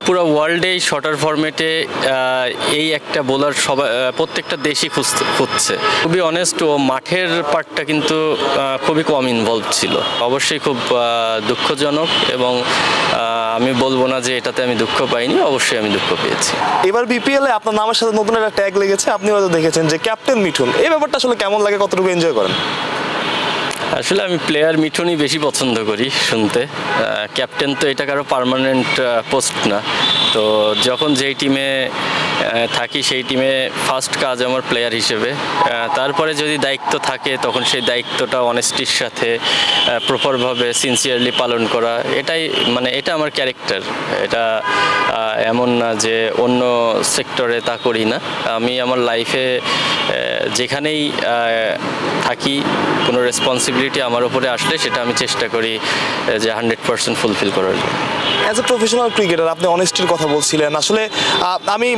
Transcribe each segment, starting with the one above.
পুরো ওয়ার্ল্ডেই শর্টার ফরম্যাটে এই একটা বোলার সবাই প্রত্যেকটা দেশই খুঁজছে। খুবই অনেস্ট, ও মাঠের পার্টটা কিন্তু খুবই কম ইনভলভ ছিল। অবশ্যই খুব দুঃখজনক, এবং আমি বলবো না যে এটাতে আমি দুঃখ পাইনি, অবশ্যই আমি দুঃখ পেয়েছি। এবার বিপিএল এ আপনার নামের সাথে নতুন একটা ট্যাগ লেগেছে, আপনি হয়তো দেখেছেন যে ক্যাপ্টেন মিঠুন। এই ব্যাপারটা আসলে কেমন লাগে, কতটুকু এনজয় করেন? আসলে আমি প্লেয়ার মিঠুনই বেশি পছন্দ করি শুনতে। ক্যাপ্টেন তো এটা কারো পার্মানেন্ট পোস্ট না। তো যখন যেই টিমে থাকি সেই টিমে ফার্স্ট কাজ আমার প্লেয়ার হিসেবে, তারপরে যদি দায়িত্ব থাকে তখন সেই দায়িত্বটা অনেস্টির সাথে প্রপারভাবে সিনসিয়ারলি পালন করা, এটা আমার ক্যারেক্টার। এটা এমন না যে অন্য সেক্টরে তা করি না। আমি আমার লাইফে যেখানেই থাকি, কোনো রেসপন্সিবিলিটি আমার উপরে আসলে সেটা আমি চেষ্টা করি যে 100% ফুলফিল করার জন্য। অ্যাজ এ প্রফেশনাল ক্রিকেটার আপনি অনেস্টির কথা বলছিলেন। আসলে আমি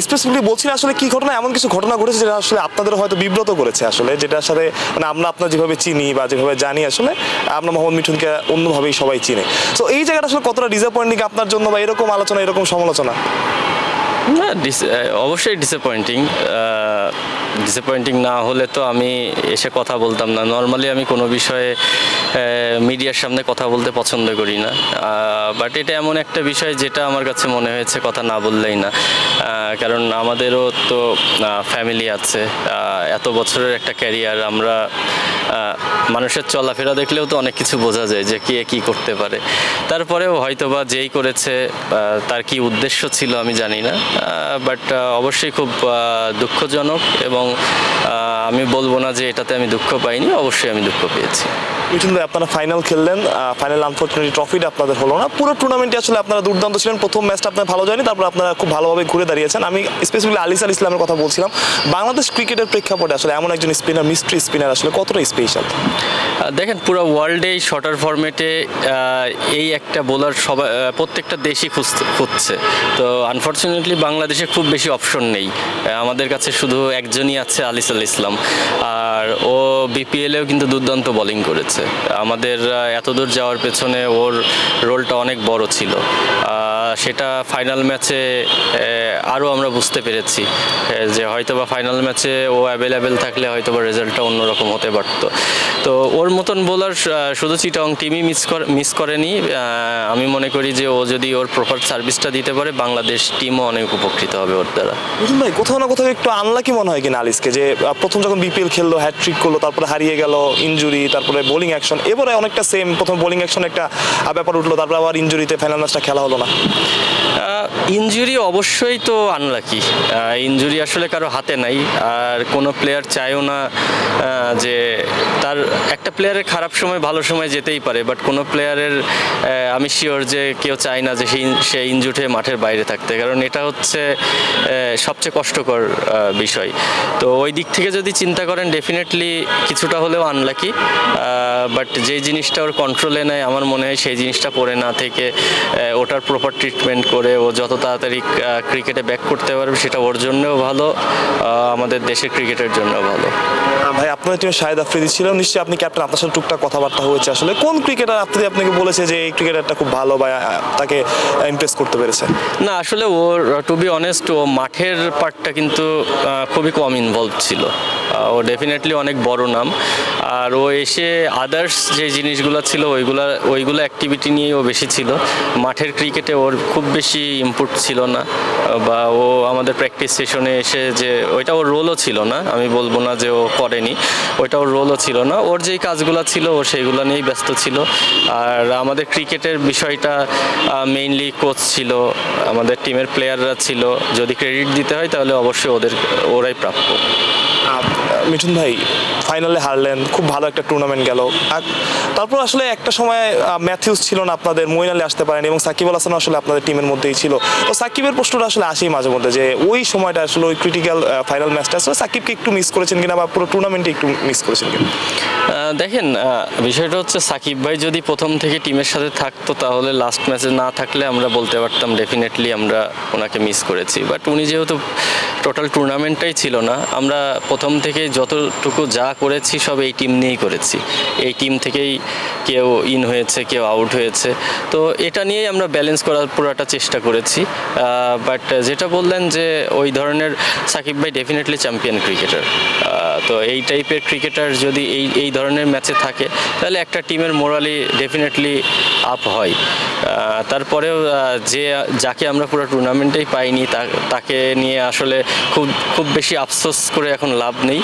স্পেসিফিকলি বলছি না আসলে কি ঘটনা, এমন কিছু ঘটনা ঘটেছে যেটা আসলে আপনাদের হয়তো বিব্রত করেছে, আসলে যেটার সাথে মানে আমরা আপনার যেভাবে চিনি বা যেভাবে জানি, আসলে আমরা মোহাম্মদ মিঠুনকে অন্যভাবেই সবাই চিনে। সো এই জায়গাটা আসলে কতটা ডিসঅ্যাপয়েন্টিং আপনার জন্য, বা এরকম আলোচনা, এরকম সমালোচনা? না, অবশ্যই ডিসঅ্যাপয়েন্টিং না হলে তো আমি এসে কথা বলতাম না। নর্মালি আমি কোনো বিষয়ে মিডিয়ার সামনে কথা বলতে পছন্দ করি না, বাট এটা এমন একটা বিষয় যেটা আমার কাছে মনে হয়েছে কথা না বললেই না। কারণ আমাদেরও তো ফ্যামিলি আছে, এত বছরের একটা ক্যারিয়ার। আমরা মানুষের চলাফেরা দেখলেও তো অনেক কিছু বোঝা যায় যে কে কী করতে পারে। তারপরেও হয়তোবা যেই করেছে তার কি উদ্দেশ্য ছিল আমি জানি না, বাট অবশ্যই খুব দুঃখজনক, এবং আমি বলবো না যে এটাতে আমি দুঃখ পাইনি, অবশ্যই আমি দুঃখ পেয়েছি। মিঠুন ভাই, আপনারা ফাইনাল খেললেন, ফাইনাল আনফর্চুনেটলি ট্রফিটা আপনাদের হলো না। পুরো টুর্নামেন্টে আসলে আপনারা দুর্দান্ত ছিলেন। প্রথম ম্যাচটা আপনার ভালো যায়নি, তারপর আপনারা খুব ভালোভাবে ঘুরে দাঁড়িয়েছেন। আমি স্পেসিফিকলি আলিস আল ইসলামের কথা বলছিলাম। বাংলাদেশ ক্রিকেটের প্রেক্ষাপটে আসলে এমন একজন স্পিনার, মিস্ট্রি স্পিনার আসলে কতটা স্পেশাল? দেখেন, পুরো ওয়ার্ল্ডেই শর্টার ফরম্যাটে এই একটা বোলার সবাই প্রত্যেকটা দেশই খুঁজছে। তো আনফর্চুনেটলি বাংলাদেশে খুব বেশি অপশন নেই। আমাদের কাছে শুধু একজনই আছে, আলিস আল ইসলাম। আর ও বিপিএলেও কিন্তু দুর্দান্ত বোলিং করেছে। আমাদের এতদূর যাওয়ার পেছনে ওর রোলটা অনেক বড় ছিল। সেটা ফাইনাল ম্যাচে আরও আমরা বুঝতে পেরেছি যে হয়তোবা ফাইনাল ম্যাচে ও অ্যাভেলেবেল থাকলে হয়তোবা রেজাল্টটা অন্যরকম হতে পারতো। তো ওর মতন বোলার শুধু চিটং টিমই মিস করেনি। আমি মনে করি যে ও যদি ওর প্রপার সার্ভিসটা দিতে পারে, বাংলাদেশ টিমও অনেক উপকৃত হবে ওর দ্বারা। মিঠুন ভাই, কোথাও না কোথাও একটু আনলাকি মনে হয় কিনা আলিসকে, যে প্রথম যখন বিপিএল খেললো হ্যাটট্রিক করলো, তারপরে হারিয়ে গেল, ইনজুরি, তারপরে বোলিং অ্যাকশন। এবারে অনেকটা সেম, প্রথম বোলিং অ্যাকশন একটা ব্যাপার উঠলো, তারপরে আবার ইনজুরিতে ফাইনাল ম্যাচটা খেলা হলো না। ইনজুরি অবশ্যই তো আনলাকি। ইনজুরি আসলে কারো হাতে নাই, আর কোনো প্লেয়ার চায়ও না যে তার একটা প্লেয়ারের খারাপ সময় ভালো সময় যেতেই পারে, বাট কোনো প্লেয়ারের আমি শিওর যে কেউ চায় না যে সে ইনজুর্ড হয়ে মাঠের বাইরে থাকতে, কারণ এটা হচ্ছে সবচেয়ে কষ্টকর বিষয়। তো ওই দিক থেকে যদি চিন্তা করেন, ডেফিনেটলি কিছুটা হলেও আনলাকি, বাট যেই জিনিসটা ওর কন্ট্রোলে নেয়, আমার মনে হয় সেই জিনিসটা পরে না থেকে ওটার প্রপার ট্রিটমেন্ট করে ও যত তাড়াতাড়ি ক্রিকেটে ব্যাক করতে পারবে, সেটা ওর জন্যও ভালো, আমাদের দেশের ক্রিকেটের জন্যও ভালো। ভাই, আপনার টিমে শাহিদ আফ্রিদি ছিল, নিশ্চয়ই আপনি ক্যাপ্টেন, আপনার সাথে টুকটাক কথাবার্তা হয়েছে। আসলে কোন ক্রিকেটার আপনাকে বলেছে যে এই ক্রিকেটারটা খুব ভালো, বা তাকে ইমপ্রেস করতে পেরেছে? না, আসলে ওর টু বি অনেস্ট, ও মাঠের পার্টটা কিন্তু খুবই কম ইনভলভ ছিল। ও ডেফিনেটলি অনেক বড় নাম, আর ও এসে আদার্স যে জিনিসগুলো ছিল ওইগুলো অ্যাক্টিভিটি নিয়েই ও বেশি ছিল। মাঠের ক্রিকেটে ওর খুব বেশি ইনপুট ছিল না, বা ও আমাদের প্র্যাকটিস সেশনে এসে যে ওইটা ওর রোলও ছিল না, আমি বলবো না যে ও করেনি, ওইটা ওর রোলও ছিল না। ওর যেই কাজগুলো ছিল ও সেইগুলো নিয়েই ব্যস্ত ছিল। আর আমাদের ক্রিকেটের বিষয়টা মেইনলি কোচ ছিল, আমাদের টিমের প্লেয়াররা ছিল। যদি ক্রেডিট দিতে হয় তাহলে অবশ্যই ওরাই প্রাপ্য। মিঠুন ভাই, ফাইনালে হারলেন, খুব ভালো একটা টুর্নামেন্ট গেল। আর তারপর আসলে একটা সময় ম্যাথিউস ছিল না আপনাদের, মঈন আলী আসতে পারেন, এবং সাকিব আল হাসান আসলে আপনাদের টিমের মধ্যেই ছিল। তো সাকিবের প্রশ্নটা আসলে আসেই মাঝে মধ্যে, যে ওই সময়টা আসলে ওই ক্রিটিক্যাল ফাইনাল ম্যাচটা আসলে সাকিবকে একটু মিস করেছেন কিনা, বা পুরো টুর্নামেন্টে একটু মিস করেছেন কিনা? দেখেন, বিষয়টা হচ্ছে সাকিব ভাই যদি প্রথম থেকে টিমের সাথে থাকতো, তাহলে লাস্ট ম্যাচে না থাকলে আমরা বলতে পারতাম ডেফিনেটলি আমরা ওনাকে মিস করেছি। বাট উনি যেহেতু টোটাল টুর্নামেন্টটাই ছিল না, আমরা প্রথম থেকে যতটুকু যা করেছি সব এই টিম নিয়েই করেছি। এই টিম থেকেই কেউ ইন হয়েছে, কেউ আউট হয়েছে, তো এটা নিয়েই আমরা ব্যালেন্স করার পুরোটা চেষ্টা করেছি। বাট যেটা বললেন যে ওই ধরনের, সাকিব ভাই ডেফিনেটলি চ্যাম্পিয়ন ক্রিকেটার। তো এই টাইপের ক্রিকেটার যদি এই ধরনের ম্যাচে থাকে তাহলে একটা টিমের মোরালি ডেফিনেটলি আপ হয়। তারপরেও যাকে আমরা পুরো টুর্নামেন্টেই পাইনি তাকে নিয়ে আসলে খুব বেশি আফসোস করে এখন লাভ নেই।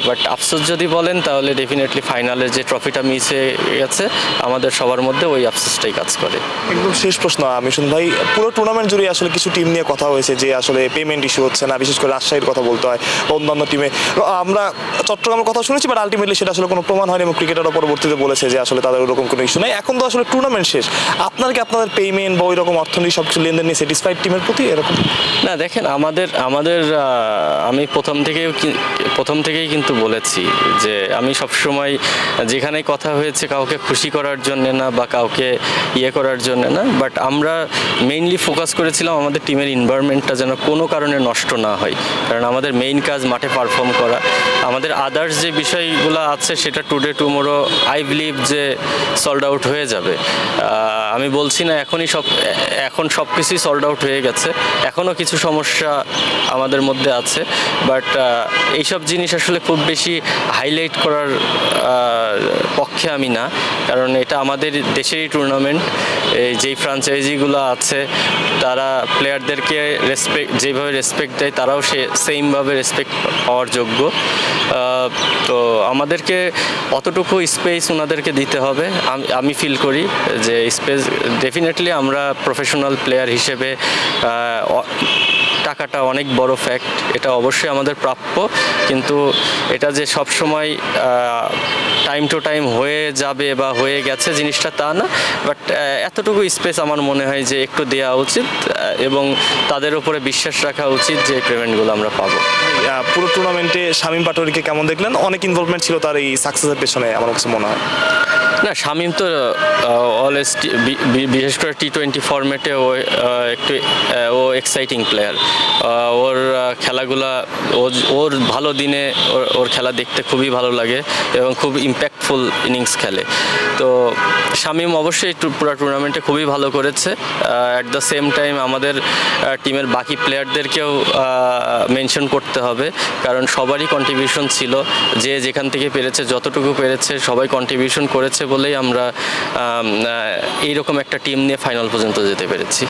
বাট আফসোস যদি বলেন তাহলে ডেফিনেটলি ফাইনালের যে ট্রফিটা মিস হয়ে গেছে আমাদের সবার মধ্যে ওই আফসোসটাই কাজ করে। একদম শেষ প্রশ্ন মিঠুন ভাই, পুরো টুর্নামেন্ট জুড়ে আসলে কিছু টিম নিয়ে কথা হয়েছে যে আসলে পেমেন্ট ইস্যু হচ্ছে না, বিশেষ করে রাজশাহীর কথা বলতে হয়, অন্যান্য টিমে আমরা চট্টগ্রামের কথা শুনেছি, বাট আলটিমেটলি সেটা আসলে কোনো প্রমাণ হয়নি এবং ক্রিকেটাররা পরবর্তীতে বলেছে যে আসলে তাদের ওরকম কোনো ইস্যু নেই। এখন তো আসলে টুর্নামেন্ট শেষ, আপনার কি আপনাদের পেমেন্ট বা ওই রকম অর্থনীতি সব কিছু লেনদেন নিয়ে স্যাটিসফাইড টিমের প্রতি এরকম? না দেখেন, আমাদের আমি প্রথম থেকেই কিন্তু বলেছি যে আমি সবসময় যেখানেই কথা হয়েছে কাউকে খুশি করার জন্য না বা কাউকে করার জন্য না, বাট আমরা মেইনলি ফোকাস করেছিলাম আমাদের টিমের এনভায়রনমেন্টটা যেন কোনো কারণে নষ্ট না হয়। কারণ আমাদের মেইন কাজ মাঠে পারফর্ম করা। আমাদের আদার্স যে বিষয়গুলো আছে সেটা টুডে টুমোরো আই বিলিভ যে সল্ড আউট হয়ে যাবে। আমি বলছি না এখন সব কিছুই সল্ড আউট হয়ে গেছে, এখনও কিছু সমস্যা আমাদের মধ্যে আছে, বাট এইসব জিনিস আসলে খুব বেশি হাইলাইট করার পক্ষে আমি না, কারণ এটা আমাদের দেশেরই টুর্নামেন্ট। যেই ফ্র্যাঞ্চাইজিগুলো আছে তারা প্লেয়ারদেরকে যেভাবে রেসপেক্ট দেয় তারাও সেমভাবে রেসপেক্ট পাওয়ার যোগ্য। তো আমাদেরকে অতটুকু স্পেস ওনাদেরকে দিতে হবে। আমি ফিল করি যে স্পেস ডেফিনেটলি আমরা প্রফেশনাল প্লেয়ার হিসেবে টাকাটা অনেক বড় ফ্যাক্ট, এটা অবশ্যই আমাদের প্রাপ্য, কিন্তু এটা যে সব সময় টাইম টু টাইম হয়ে যাবে বা হয়ে গেছে জিনিসটা তা না, বাট এতটুকু স্পেস আমার মনে হয় যে একটু দেওয়া উচিত এবং তাদের উপরে বিশ্বাস রাখা উচিত যে পেমেন্টগুলো আমরা পাবো। পুরো টুর্নামেন্টে শামীম পাটোয়ারিকে কেমন দেখলেন? অনেক ইনভলভমেন্ট ছিল তার এই সাকসেসের পেছনে আমার কাছে মনে হয়। না, শামীম তো অলওয়েজ বিশেষ করে টি20 ফরম্যাটে ও এক্সাইটিং প্লেয়ার। ওর খেলাগুলা ওর ভালো দিনে ওর খেলা দেখতে খুবই ভালো লাগে এবং খুব ইম্প্যাক্টফুল ইনিংস খেলে। তো শামীম অবশ্যই পুরো টুর্নামেন্টে খুবই ভালো করেছে। অ্যাট দ্য সেম টাইম আমাদের টিমের বাকি প্লেয়ারদেরকেও মেনশন করতে হবে, কারণ সবারই কন্ট্রিবিউশন ছিল। যে যেখান থেকে পেরেছে, যতটুকু পেরেছে সবাই কন্ট্রিবিউশন করেছে বলেই আমরা এইরকম একটা টিম নিয়ে ফাইনাল পর্যন্ত যেতে পেরেছি।